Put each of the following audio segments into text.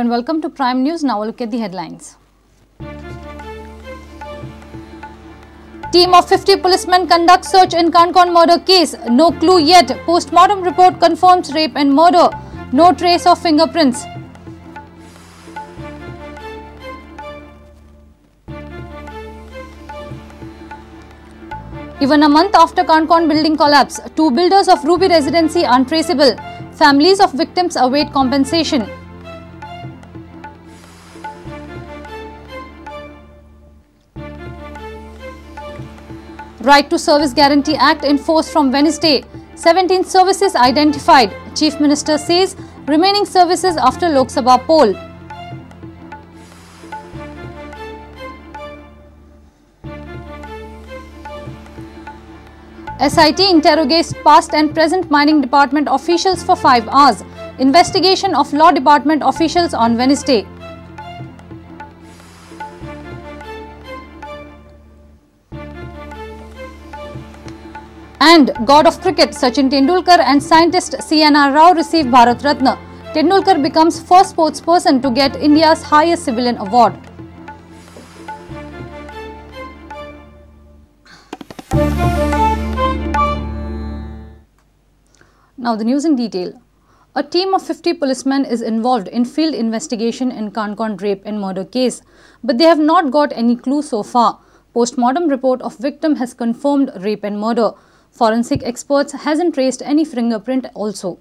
and welcome to Prime News. Now look at the headlines. Team of 50 policemen conduct search in Canacona murder case. No clue yet. Post-mortem report confirms rape and murder. No trace of fingerprints. Even a month after Canacona building collapse, 2 builders of Ruby Residency untraceable. Families of victims await compensation. Right to Service Guarantee Act enforced from Wednesday. 17 services identified. Chief Minister says remaining services after Lok Sabha poll. SIT interrogates past and present mining department officials for 5 hours. Investigation of law department officials on Wednesday. And God of Cricket, Sachin Tendulkar and scientist CNR Rao receive Bharat Ratna. Tendulkar becomes first sportsperson to get India's highest civilian award. Now the news in detail. A team of 50 policemen is involved in field investigation in Canacona rape and murder case, but they have not got any clue so far. Post-mortem report of victim has confirmed rape and murder. Forensic experts hasn't traced any fingerprint also.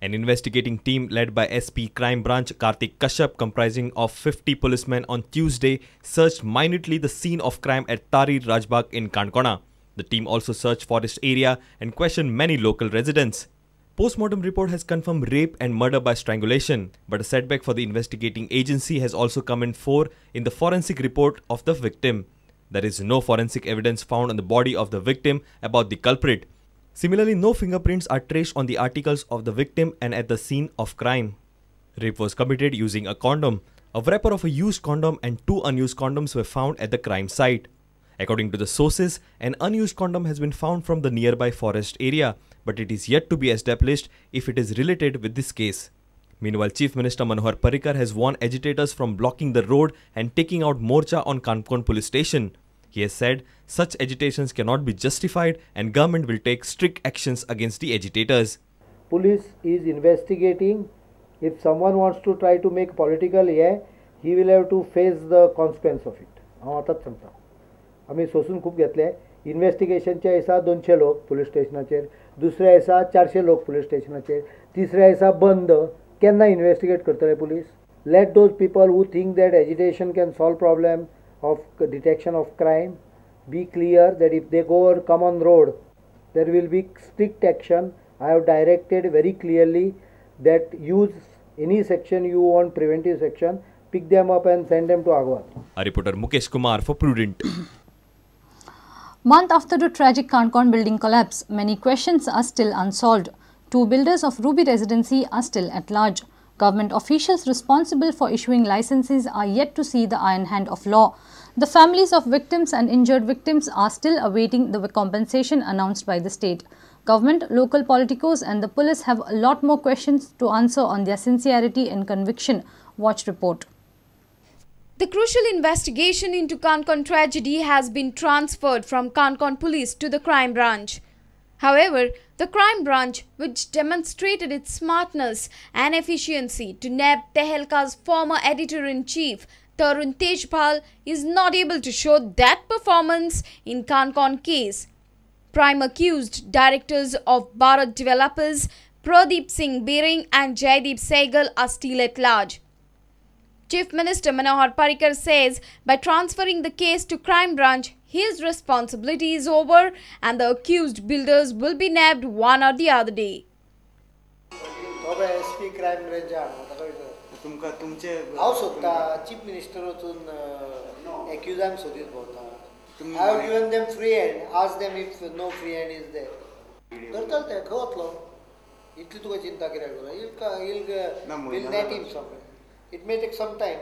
An investigating team led by SP Crime Branch Kartik Kashyap, comprising of 50 policemen, on Tuesday searched minutely the scene of crime at Tahrir Rajbagh in Canacona. The team also searched forest area and questioned many local residents. Post-mortem report has confirmed rape and murder by strangulation, but a setback for the investigating agency has also come in the forensic report of the victim. There is no forensic evidence found on the body of the victim about the culprit. Similarly, no fingerprints are traced on the articles of the victim and at the scene of crime. Rape was committed using a condom. A wrapper of a used condom and 2 unused condoms were found at the crime site. According to the sources, an unused condom has been found from the nearby forest area, but it is yet to be established if it is related with this case. Meanwhile, Chief Minister Manohar Parrikar has warned agitators from blocking the road and taking out morcha on Canacona police station. He has said such agitations cannot be justified and government will take strict actions against the agitators. Police is investigating. If someone wants to try to make political, he will have to face the consequence of it. आताच सांगता. आम्ही सोसून खूप घेतले. इन्व्हेस्टिगेशनच्या दिसा 200 लोक police स्टेशनाचेर, दुसऱ्या दिसा 400 लोक पुलीस स्टेशनाचेर, तिसऱ्या दिसा बंद. केन्ना इन्व्हेस्टिगेट करतले police? Let those people who think that agitation can solve problem of detection of crime be clear that if they go or come on road, there will be strict action. I have directed very clearly that use any section you want, preventive section, pick them up and send them to Agwan. A reporter Mukesh Kumar for Prudent. Month after the tragic Canacona building collapse, many questions are still unsolved. 2 builders of Ruby Residency are still at large. Government officials responsible for issuing licenses are yet to see the iron hand of law. The families of victims and injured victims are still awaiting the compensation announced by the state. Government, local politicos and the police have a lot more questions to answer on their sincerity and conviction. Watch report. The crucial investigation into Canacona tragedy has been transferred from Canacona police to the crime branch. However, the crime branch, which demonstrated its smartness and efficiency to nab Tehelka's former editor-in-chief, Tarun Tejpal, is not able to show that performance in Canacona case. Prime accused directors of Bharat Developers, Pradeep Singh Bering and Jaideep Sehgal, are still at large. Chief Minister Manohar Parrikar says by transferring the case to crime branch, his responsibility is over and the accused builders will be nabbed one or the other day. SP Crime Branch Chief Minister accused I have given them free hand. Ask them if no free hand is there. He'll net him somewhere. It may take some time. 2 It may take some time.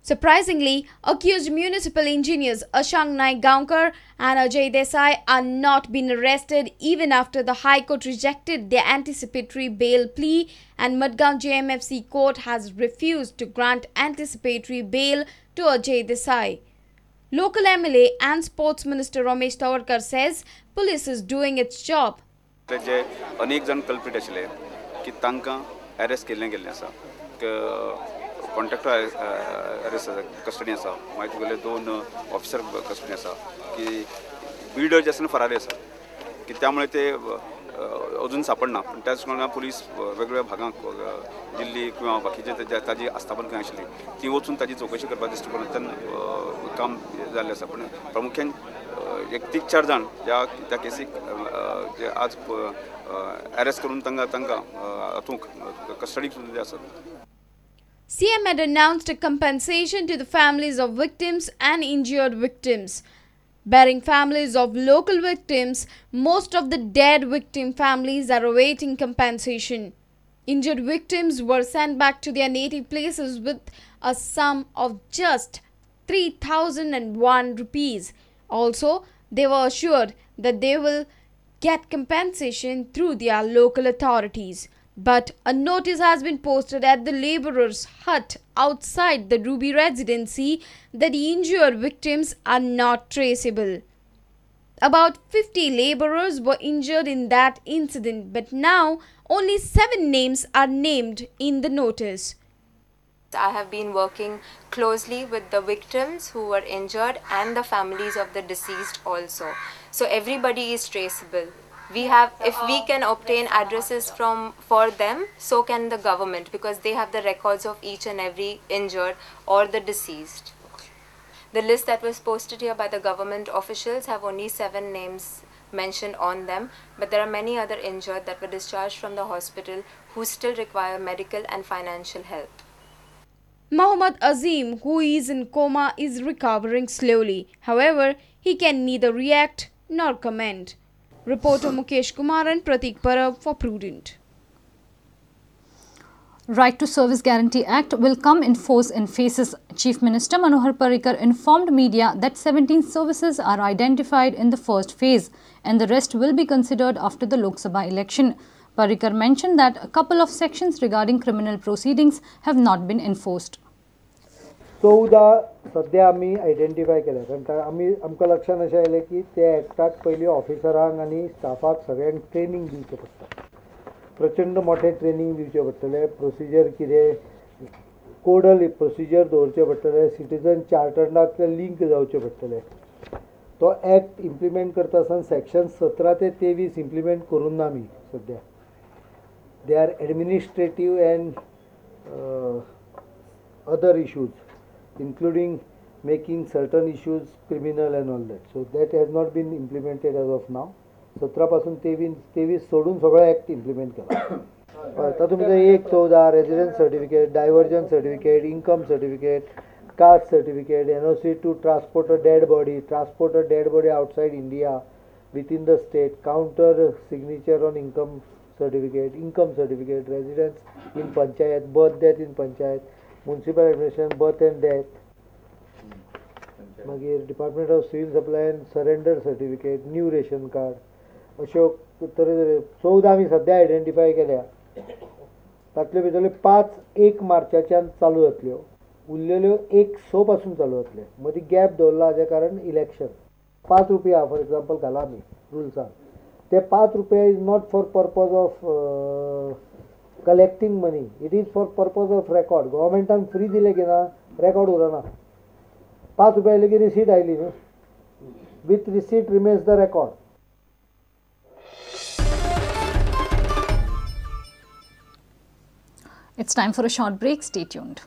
Surprisingly, accused municipal engineers Ashank Naik Gaonkar and Ajay Desai are not being arrested even after the High Court rejected their anticipatory bail plea and Madgaon JMFC Court has refused to grant anticipatory bail to Ajay Desai. Local MLA and Sports Minister Ramesh Tawarkar says police is doing its job. जे अनेक जण कल्पित आशिल्ले की तांकां arrest केल्लें गेल्लें आसा contractor arrest custody आसा मागीर तुगेले 2 ऑफिसर कस्टडी आसा की बिल्डर जे आसा फरारी आसा की त्यामुळे ते अजून सापडना पण त्याच प्रमाणे पुलीस वेगवेगळ्या भागांक दिल्ली किंवा बाकीचे ताजी आस्थापन खंय आशिल्ली ती वचून ताजी चौकशी करपाक दृश्टीकोनांतल्यान काम जाल्लें आसा पण प्रामुख्यान 34 जाण त्या केसीक जे आज अरेस्ट करून तांकां हातूंक कस्टडीक सुद्दां आसात. CM had announced a compensation to the families of victims and injured victims. Bearing families of local victims, most of the dead victim families are awaiting compensation. Injured victims were sent back to their native places with a sum of just 3,001 rupees. Also, they were assured that they will get compensation through their local authorities. But a notice has been posted at the labourer's hut outside the Ruby residency that the injured victims are not traceable. About 50 labourers were injured in that incident, but now only 7 names are named in the notice. I have been working closely with the victims who were injured and the families of the deceased also. So everybody is traceable. We have, if we can obtain addresses for them, so can the government, because they have the records of each and every injured or the deceased. The list that was posted here by the government officials have only 7 names mentioned on them, but there are many other injured that were discharged from the hospital who still require medical and financial help. Mohammad Azim, who is in coma, is recovering slowly. However, he can neither react nor comment. Reporter Mukesh Kumar and Pratik Parab for Prudent. Right to Service Guarantee Act will come in force in phases. Chief Minister Manohar Parrikar informed media that 17 services are identified in the first phase and the rest will be considered after the Lok Sabha election. Parrikar mentioned that a couple of sections regarding criminal proceedings have not been enforced. 14 सध्या आमी identify केल्या कारण आमकां लक्षात अशें आयलें की त्या एक्टाक पयलीं ऑफिसरांक आनी स्टाफाक सगळ्यांक ट्रेनिंग दिवचें पडटा प्रचंड मोठें ट्रेनिंग दिवचें पडटलें प्रोसिजर कितें कोडल प्रोसिजर दवरचें पडटलें सिटीजन चार्टर्डाक लिंक जावचें पडटलें तो एक्ट इम्प्लिमेंट करता आसतना सेक्शन 17 ते 23 इम्प्लिमेंट करून ना आमी सद्या they are administrative and other issues including making certain issues criminal and all that. So that has not been implemented as of now. 17 पासून 23 सोडून सगळं ॲक्ट इम्प्लिमेंट केला तातूंत भितर 1-14 residence certificate diversion certificate income certificate caste certificate NOC to transport a dead body outside India within the state, counter signature on income certificate, residence in panchayat, birth death in panchayat, municipal administration, birth and death, मागीर department of civil supply and surrender certificate, new ration card अश्यो तरे 14 आमी सद्या identify केल्या तातले भितरल्यो 5 1 मार्चाच्यान चालू जातल्यो उरलेल्यो 1 पासून चालू जातले मदीं गॅप दवरला हाज्या कारण इलेक्शन 5 रुपया फॉर एग्जाम्पल घाला आमी रुल्सान ते 5 रुपया is not for purpose of collecting money it is for purpose of record गव्हर्मेंटान फ्री दिले की ना रेकॉर्ड उरना 5 रुपया आयले की रिसीट आयली न्ही with receipt remains the record. It's time for a short break. Stay tuned.